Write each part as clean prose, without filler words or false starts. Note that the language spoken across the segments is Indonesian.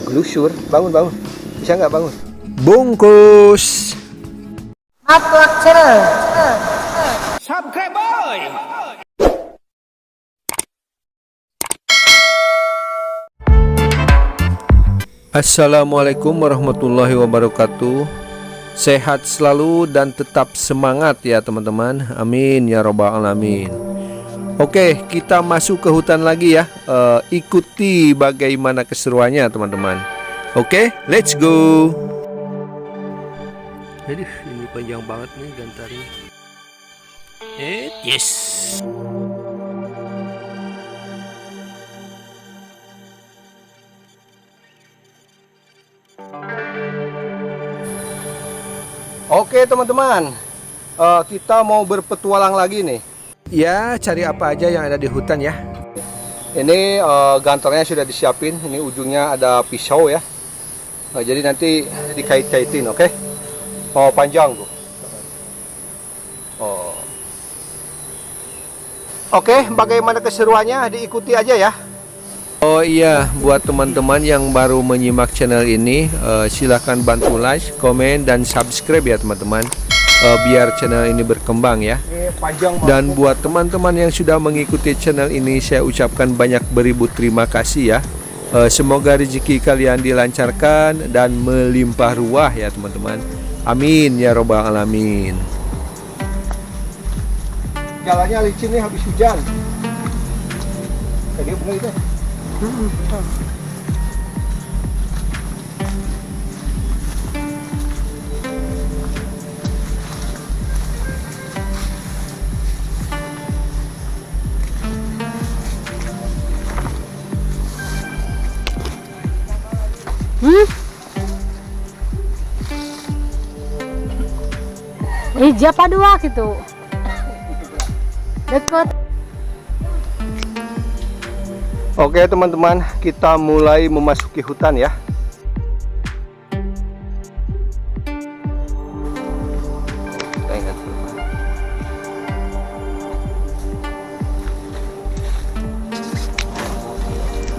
Glusur, bangun bangun. Bisa nggak bangun? Bungkus. Upload channel. Subscribe boy. Assalamualaikum warahmatullahi wabarakatuh. Sehat selalu dan tetap semangat ya teman-teman. Amin ya robbal alamin. Oke, kita masuk ke hutan lagi ya. Ikuti bagaimana keseruannya teman-teman. Oke, let's go. Aduh, ini panjang banget nih gantarnya. Yes. Oke teman-teman, kita mau berpetualang lagi nih. Ya, cari apa aja yang ada di hutan ya. Ini gantarnya sudah disiapin. Ini ujungnya ada pisau ya. Jadi nanti dikait-kaitin, oke? Oh, panjang tuh. Oh. Oke, bagaimana keseruannya? Diikuti aja ya. Oh iya, buat teman-teman yang baru menyimak channel ini, silahkan bantu like, komen, dan subscribe ya teman-teman, biar channel ini berkembang ya. Dan buat teman-teman yang sudah mengikuti channel ini, saya ucapkan banyak beribu terima kasih ya. Semoga rezeki kalian dilancarkan dan melimpah ruah ya teman-teman. Amin ya robbal alamin. Jalannya licin nih, habis hujan. Tadi bener itu. Siapa dua gitu. Deket. Oke teman-teman, kita mulai memasuki hutan ya.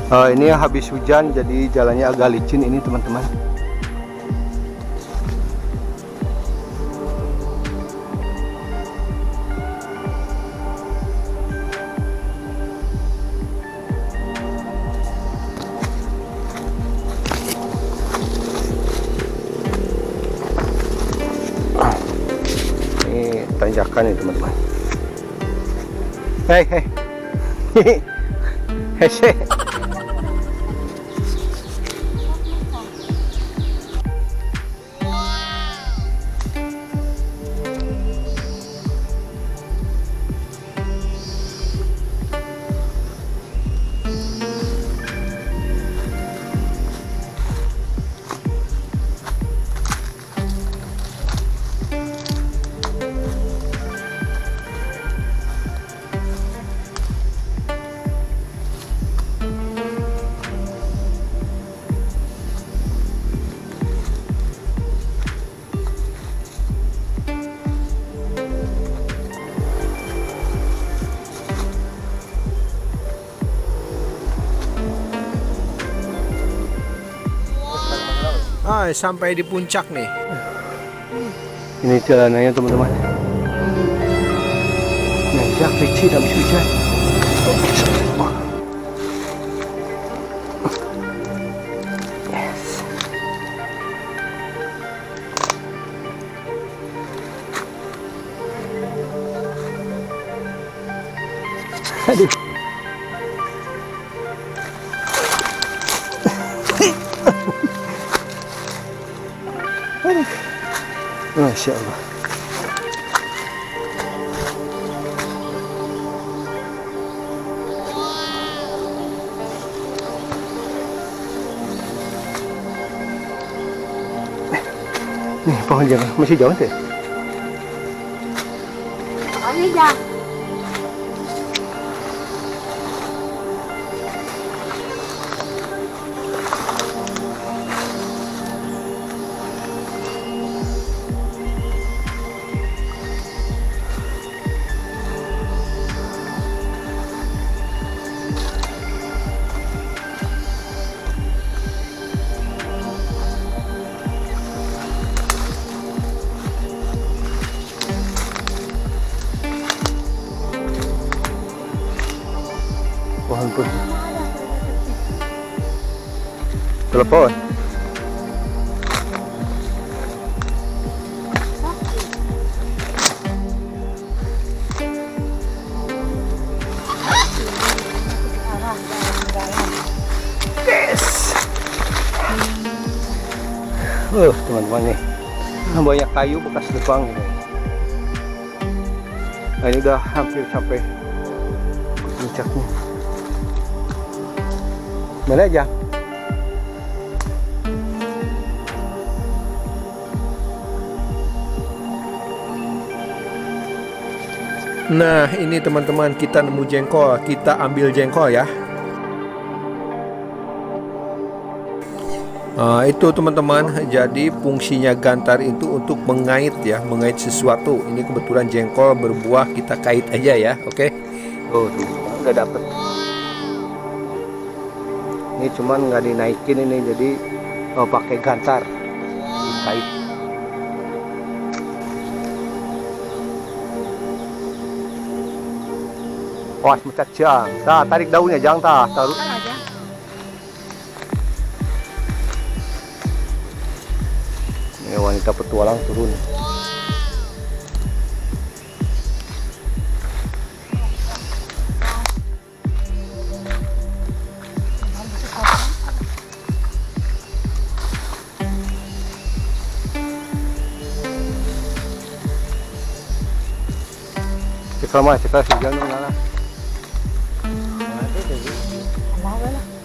Ini habis hujan jadi jalannya agak licin ini teman-teman. Ini tanjakan nih teman-teman. Hei hei. Hei. Sampai di puncak nih. Ini jalanannya teman-teman. Nanjak licin habis hujan. Yes. Aduh. Masya Allah. Nih pohon jangan masih jauh deh. Ini dah. pohon pun. Telepon. Yes. Teman-teman nih, banyak kayu bekas nebang ini. Nah, ini udah hampir sampai ke puncaknya. Mana aja? Nah, ini teman-teman, kita nemu jengkol, kita ambil jengkol ya. Itu teman-teman, jadi fungsinya gantar itu untuk mengait ya, mengait sesuatu. Ini kebetulan jengkol berbuah, kita kait aja ya, oke? Oh, tuh, udah dapet. Ini cuman nggak dinaikin ini, jadi pakai gantar dikait. Wah, mecat jang. Tah, tarik daunnya jang tah, taruh. Ini wanita petualang turun. Cekal mah, cekal si jang nungala.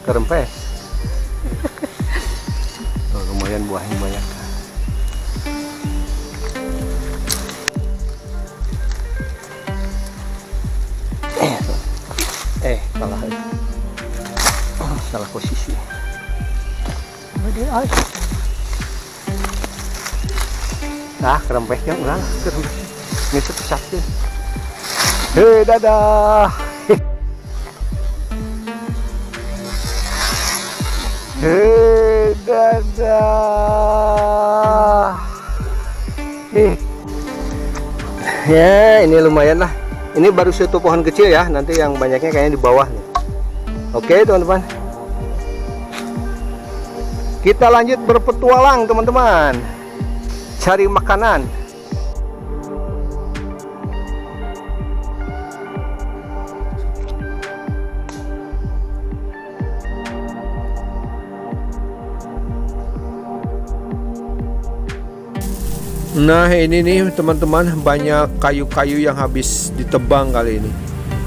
Kerempes. Oh, lumayan buahnya banyak. Salah posisi. Ah, kerempesnya ulang, kerempes. Ini sepesatnya. Hei, dadah. Hei, dadah. Ya, ini lumayan lah. Ini baru satu pohon kecil ya. Nanti yang banyaknya kayaknya di bawah nih. Oke, teman-teman. Kita lanjut berpetualang, teman-teman. Cari makanan. Nah, ini nih teman-teman, banyak kayu-kayu yang habis ditebang kali ini.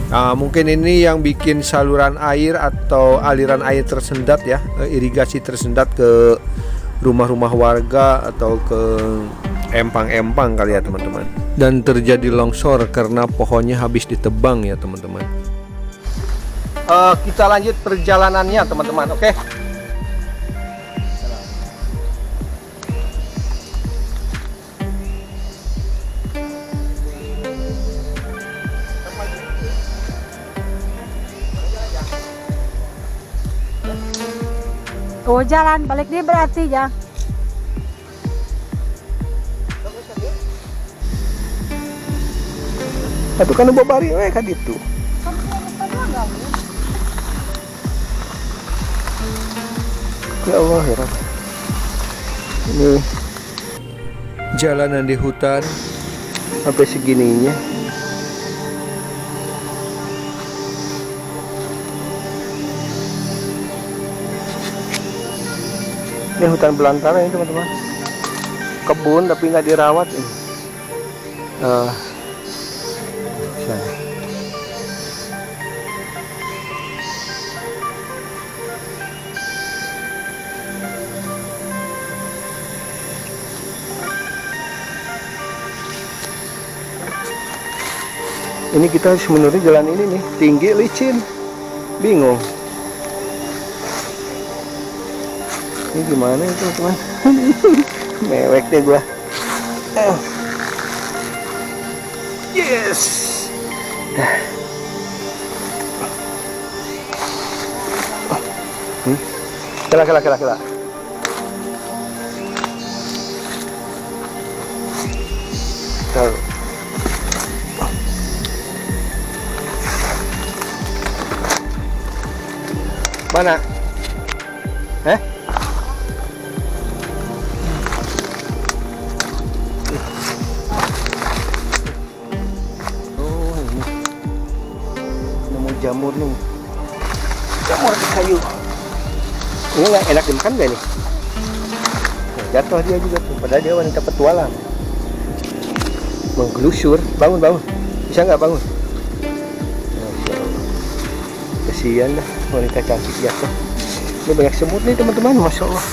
Nah, mungkin ini yang bikin saluran air atau aliran air tersendat ya, irigasi tersendat ke rumah-rumah warga atau ke empang-empang kali ya teman-teman. Dan terjadi longsor karena pohonnya habis ditebang ya teman-teman. Kita lanjut perjalanannya teman-teman, oke? Oh, jalan balik dia berarti ya. Itu kan ubah bari kan itu. Ya Allah ya Rabb. Ini jalanan di hutan sampai segininya. Ini hutan belantara ini teman-teman. Kebun tapi nggak dirawat ini. Ini kita harus menuruni jalan ini nih, tinggi licin, bingung. Ini gimana itu teman? Mewek deh gua. Yes. Kela. Taruh. Mana? Oh ini. Nemu jamur nih. Jamur di kayu. Ini nggak enak dimakan gak nih? Nah, jatuh dia juga tuh. Padahal dia wanita petualang. Menggelusur. Bangun. Bisa nggak bangun? Masya Allah. Kasihan lah wanita cantik jatuh. Ini banyak semut nih teman-teman. Masya Allah.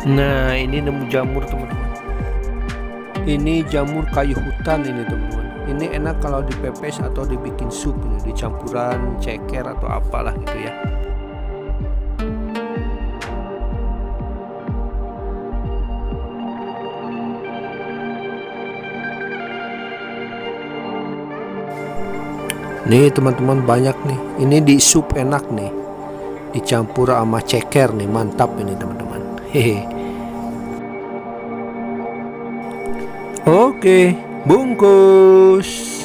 Nah, ini nemu jamur teman-teman. Ini jamur kayu hutan ini teman-teman. Ini enak kalau dipepes atau dibikin sup ini, dicampuran ceker atau apalah gitu ya. Nih teman-teman banyak nih. Ini di sup enak nih. Dicampur sama ceker nih, mantap ini teman-teman. Hehe. Oke, bungkus.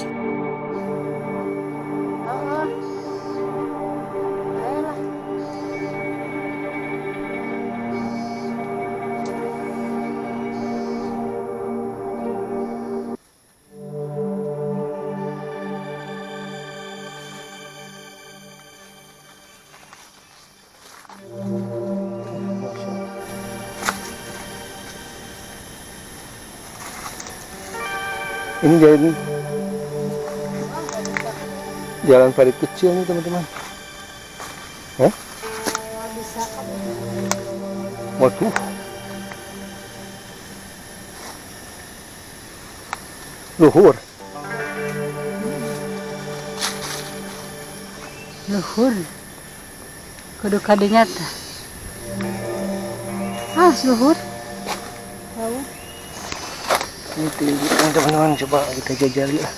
Ini jalan parit kecil nih teman-teman. Waduh. Luhur. Kudu kadinya tah. Luhur. Tahu. Ini tinggi teman-teman, coba kita jajali lah.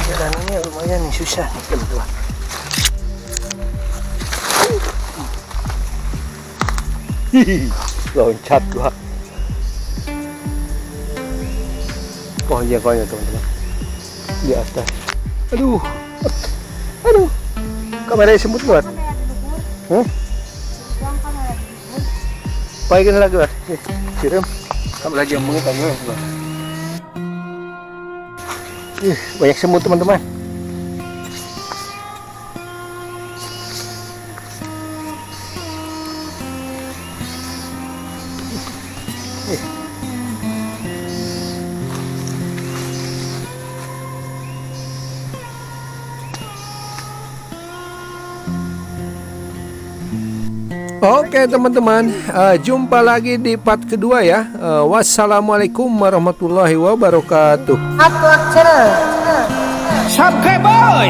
Jalanannya lumayan nih, susah nih teman-teman. Loncat gua. Pohonnya teman-teman di atas. Aduh. Kamera semut buat. Paikin lagi buat. Kirim. Kamu lagi yang mungkin tanya buat. Banyak semut teman-teman. Oke teman-teman, jumpa lagi di part kedua ya. Wassalamualaikum warahmatullahi wabarakatuh. Subscribe boy.